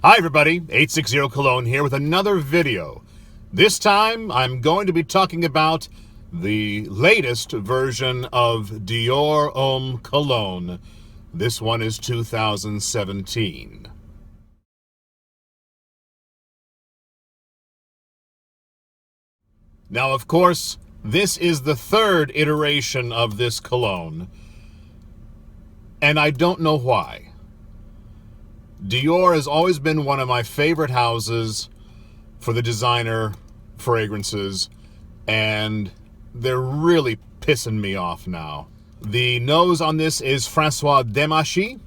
Hi everybody, 860 Cologne here with another video. This time I'm going to be talking about the latest version of Dior Homme Cologne. This one is 2017. Now, of course, this is the third iteration of this cologne, and I don't know why. Dior has always been one of my favorite houses for the designer fragrances, and they're really pissing me off now. The nose on this is François Demachy,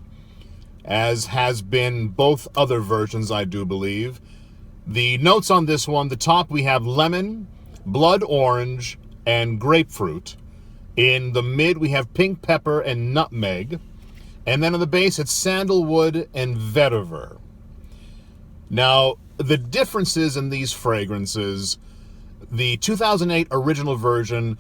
as has been both other versions, I do believe. The notes on this one, the top we have lemon, blood orange, and grapefruit. In the mid we have pink pepper and nutmeg. And then on the base, it's sandalwood and vetiver. Now, the differences in these fragrances, the 2008 original version,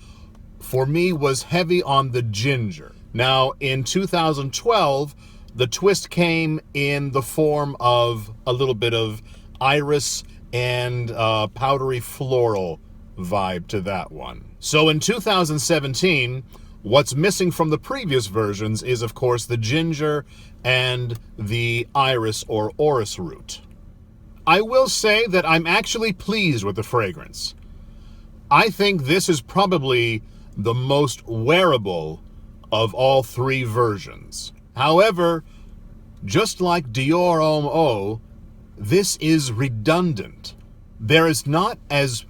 for me, was heavy on the ginger. Now, in 2012, the twist came in the form of a little bit of iris and powdery floral vibe to that one. So in 2017, what's missing from the previous versions is, of course, the ginger and the iris or orris root. I will say that I'm actually pleased with the fragrance. I think this is probably the most wearable of all three versions. However, just like Dior Homme Eau, this is redundant. There is not as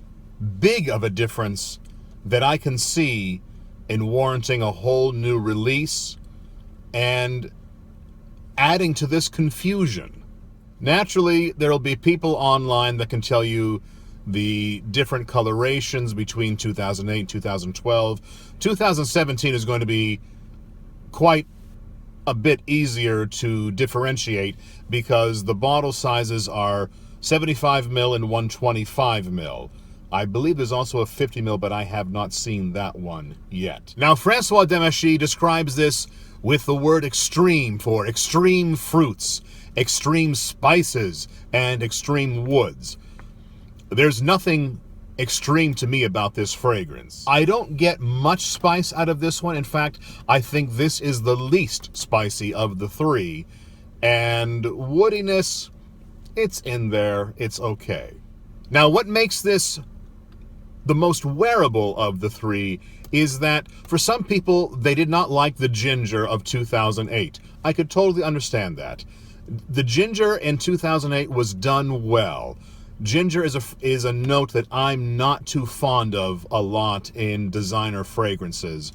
big of a difference that I can see in warranting a whole new release and adding to this confusion. Naturally, there'll be people online that can tell you the different colorations between 2008 and 2012. 2017 is going to be quite a bit easier to differentiate because the bottle sizes are 75 ml and 125 ml. I believe there's also a 50 ml, but I have not seen that one yet. Now, François Demachy describes this with the word extreme for extreme fruits, extreme spices, and extreme woods. There's nothing extreme to me about this fragrance. I don't get much spice out of this one. In fact, I think this is the least spicy of the three. And woodiness, it's in there. It's okay. Now, what makes this the most wearable of the three is that for some people, they did not like the ginger of 2008. I could totally understand that. The ginger in 2008 was done well. Ginger is a note that I'm not too fond of a lot in designer fragrances.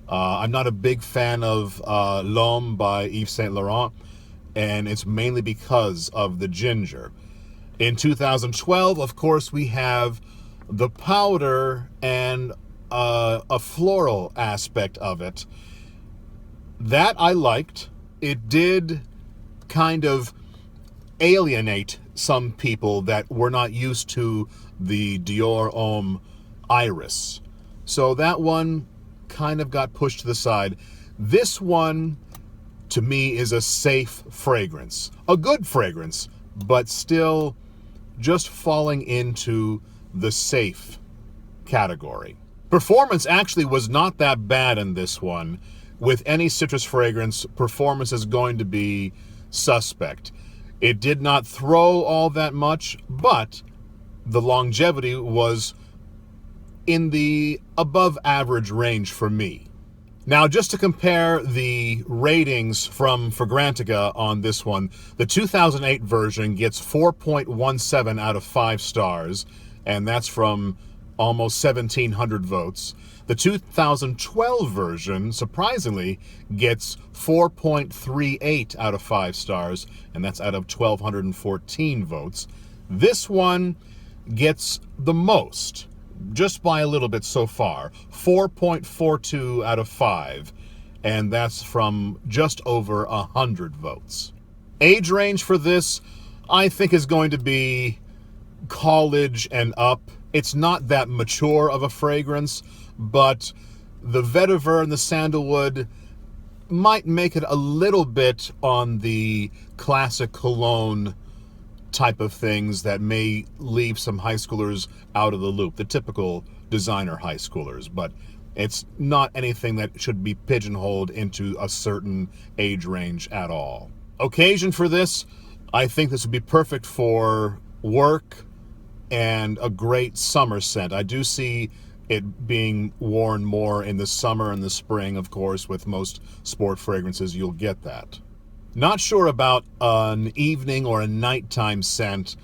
I'm not a big fan of L'Homme by Yves Saint Laurent, and it's mainly because of the ginger. In 2012, of course, we have the powder and a floral aspect of it. That I liked. It did kind of alienate some people that were not used to the Dior Homme iris. So that one kind of got pushed to the side. This one, to me, is a safe fragrance. A good fragrance, but still just falling into the safe category. Performance actually was not that bad in this one. With any citrus fragrance, performance is going to be suspect. It did not throw all that much, but the longevity was in the above average range for me. Now, just to compare the ratings from Fragrantica on this one, the 2008 version gets 4.17 out of 5 stars, and that's from almost 1,700 votes. The 2012 version, surprisingly, gets 4.38 out of 5 stars, and that's out of 1,214 votes. This one gets the most, just by a little bit so far, 4.42 out of 5, and that's from just over 100 votes. Age range for this, I think, is going to be college and up. It's not that mature of a fragrance, but the vetiver and the sandalwood might make it a little bit on the classic cologne type of things that may leave some high schoolers out of the loop, the typical designer high schoolers, but it's not anything that should be pigeonholed into a certain age range at all. Occasion for this, I think this would be perfect for work and a great summer scent. I do see it being worn more in the summer and the spring, of course. With most sport fragrances, you'll get that. Not sure about an evening or a nighttime scent.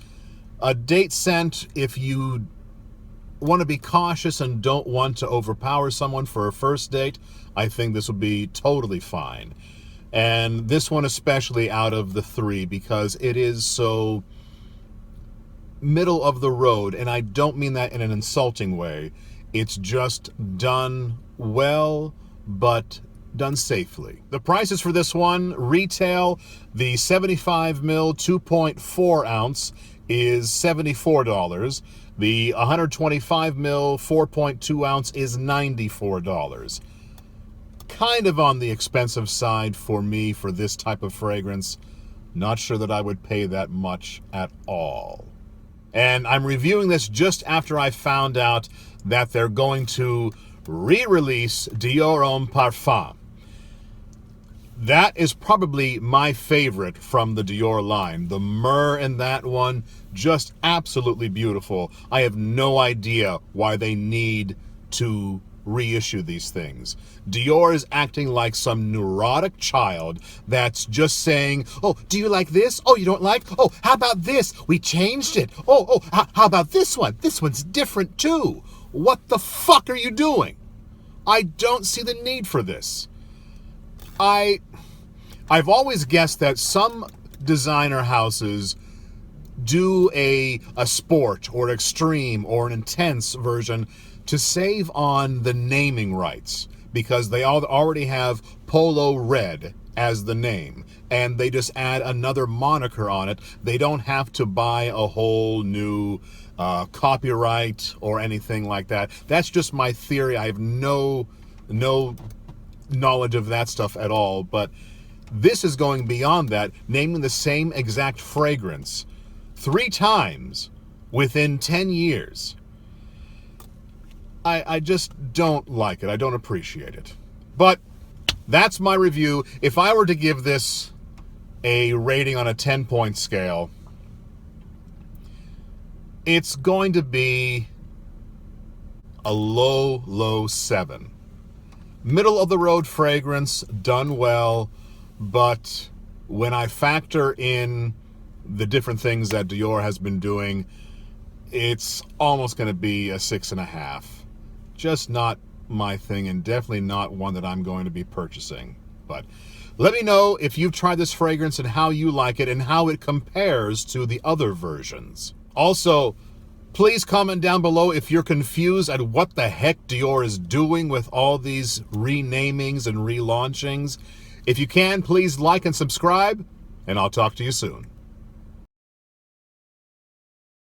A date scent, if you want to be cautious and don't want to overpower someone for a first date, I think this would be totally fine. And this one especially out of the three, because it is so middle of the road, and I don't mean that in an insulting way. It's just done well, but done safely. The prices for this one, retail, the 75 ml 2.4 ounce is $74. The 125 ml 4.2 ounce is $94. Kind of on the expensive side for me for this type of fragrance. Not sure that I would pay that much at all. And I'm reviewing this just after I found out that they're going to re-release Dior Homme Parfum. That is probably my favorite from the Dior line. The myrrh in that one, just absolutely beautiful. I have no idea why they need to reissue these things. Dior is acting like some neurotic child that's just saying, oh, do you like this? Oh, you don't like? Oh, how about this? We changed it. Oh, how about this one? This one's different too. What the fuck are you doing? I don't see the need for this. I've always guessed that some designer houses do a sport or extreme or an intense version to save on the naming rights, because they already have Polo Red as the name, and they just add another moniker on it. They don't have to buy a whole new copyright or anything like that. That's just my theory. I have no knowledge of that stuff at all, but this is going beyond that, naming the same exact fragrance 3 times within 10 years. I just don't like it. I don't appreciate it. But that's my review. If I were to give this a rating on a 10-point scale, it's going to be a low 7. Middle of the road fragrance, done well, but when I factor in the different things that Dior has been doing, it's almost going to be a 6.5. Just not my thing, and definitely not one that I'm going to be purchasing. But let me know if you've tried this fragrance and how you like it and how it compares to the other versions. Also, please comment down below if you're confused at what the heck Dior is doing with all these renamings and relaunchings. If you can, please like and subscribe, and I'll talk to you soon.